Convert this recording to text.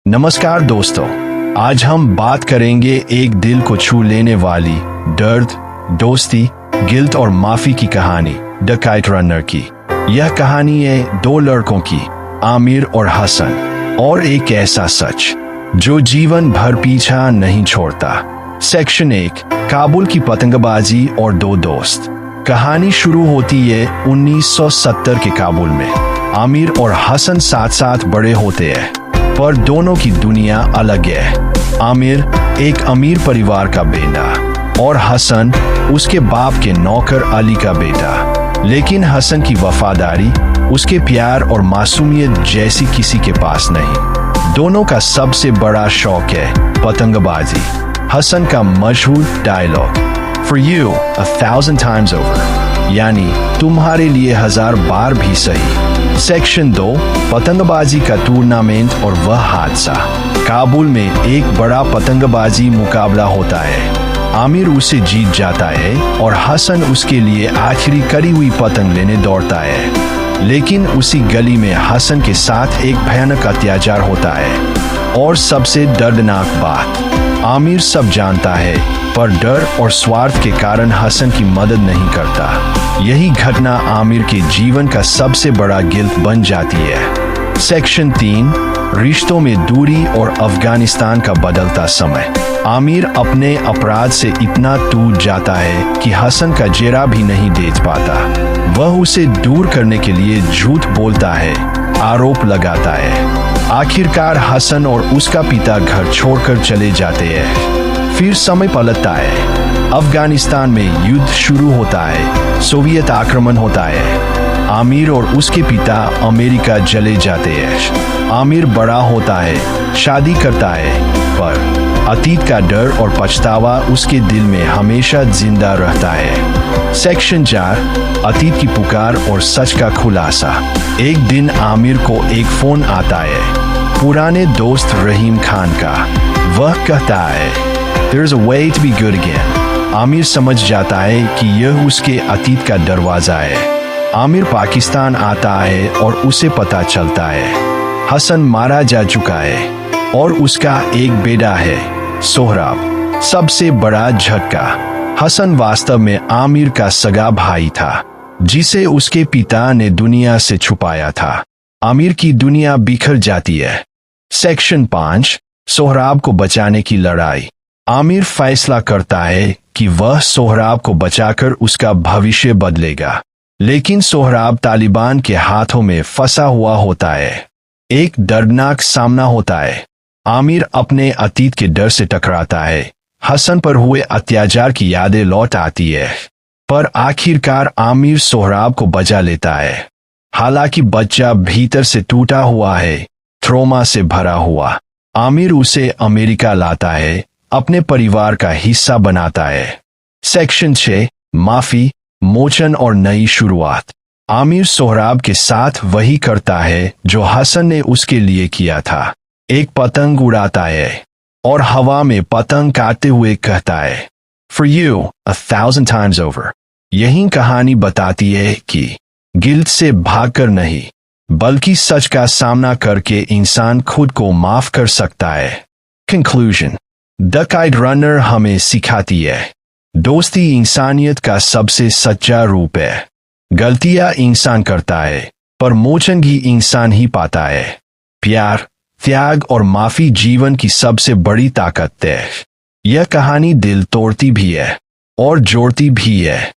नमस्कार दोस्तों, आज हम बात करेंगे एक दिल को छू लेने वाली दर्द, दोस्ती, गिल्ट और माफी की कहानी द काइट रनर की। यह कहानी है दो लड़कों की, आमिर और हसन, और एक ऐसा सच जो जीवन भर पीछा नहीं छोड़ता। सेक्शन 1, काबुल की पतंगबाजी और दो दोस्त। कहानी शुरू होती है 1970 के काबुल में। आमिर और हसन साथ साथ बड़े होते हैं, पर दोनों की दुनिया अलग है। आमिर एक अमीर परिवार का बेटा और हसन उसके बाप के नौकर अली का बेटा। लेकिन हसन की वफादारी, उसके प्यार और मासूमियत जैसी किसी के पास नहीं। दोनों का सबसे बड़ा शौक है पतंगबाजी। हसन का मशहूर dialogue, "For you 1,000 times over", यानी तुम्हारे लिए 1000 बार भी सही। सेक्शन 2, पतंगबाजी का टूर्नामेंट और वह हादसा। काबुल में एक बड़ा पतंगबाजी मुकाबला होता है। आमिर उसे जीत जाता है और हसन उसके लिए आखिरी करी हुई पतंग लेने दौड़ता है। लेकिन उसी गली में हसन के साथ एक भयानक अत्याचार होता है। और सबसे दर्दनाक बात, आमिर सब जानता है, पर डर और स्वार्थ के कारण हसन की मदद नहीं करता। यही घटना आमिर के जीवन का सबसे बड़ा गिल्ट बन जाती है। सेक्शन 3, रिश्तों में दूरी और अफगानिस्तान का बदलता समय। आमिर अपने अपराध से इतना टूट जाता है कि हसन का चेहरा भी नहीं देख पाता। वह उसे दूर करने के लिए झूठ बोलता है, आरोप लगाता है। आखिरकार हसन और उसका पिता घर छोड़कर चले जाते हैं। फिर समय पलटता है। अफगानिस्तान में युद्ध शुरू होता है, सोवियत आक्रमण होता है। आमिर और उसके पिता अमेरिका चले जाते हैं। आमिर बड़ा होता है, शादी करता है, पर अतीत का डर और पछतावा उसके दिल में हमेशा जिंदा रहता है। सेक्शन 4, अतीत की पुकार और सच का खुलासा। एक दिन आमिर को एक फोन आता है, पुराने दोस्त रहीम खान का। वह कहता है, "There's a way to be good again." Aamir समझ जाता है कि यह उसके अतीत का दरवाजा है। आमिर पाकिस्तान आता है और उसे पता चलता है हसन मारा जा चुका है और उसका एक बेटा है, सोहराब। सबसे बड़ा झटका, हसन वास्तव में आमिर का सगा भाई था, जिसे उसके पिता ने दुनिया से छुपाया था। आमिर की दुनिया बिखर जाती है। सेक्शन 5, सोहराब को बचाने की लड़ाई। आमिर फैसला करता है कि वह सोहराब को बचाकर उसका भविष्य बदलेगा। लेकिन सोहराब तालिबान के हाथों में फंसा हुआ होता है। एक दर्दनाक सामना होता है। आमिर अपने अतीत के डर से टकराता है। हसन पर हुए अत्याचार की यादें लौट आती है, पर आखिरकार आमिर सोहराब को बचा लेता है। हालांकि बच्चा भीतर से टूटा हुआ है, ट्रॉमा से भरा हुआ। आमिर उसे अमेरिका लाता है, अपने परिवार का हिस्सा बनाता है। सेक्शन 6, माफी, मोचन और नई शुरुआत। आमिर सोहराब के साथ वही करता है जो हसन ने उसके लिए किया था। एक पतंग उड़ाता है और हवा में पतंग काटते हुए कहता है, "For you 1,000 times over." यही कहानी बताती है कि गिल्ट से भागकर नहीं, बल्कि सच का सामना करके इंसान खुद को माफ कर सकता है। कंक्लूजन, द काइट रनर हमें सिखाती है, दोस्ती इंसानियत का सबसे सच्चा रूप है। गलतियां इंसान करता है, पर मोचन भी इंसान ही पाता है। प्यार, त्याग और माफी जीवन की सबसे बड़ी ताकत है। यह कहानी दिल तोड़ती भी है और जोड़ती भी है।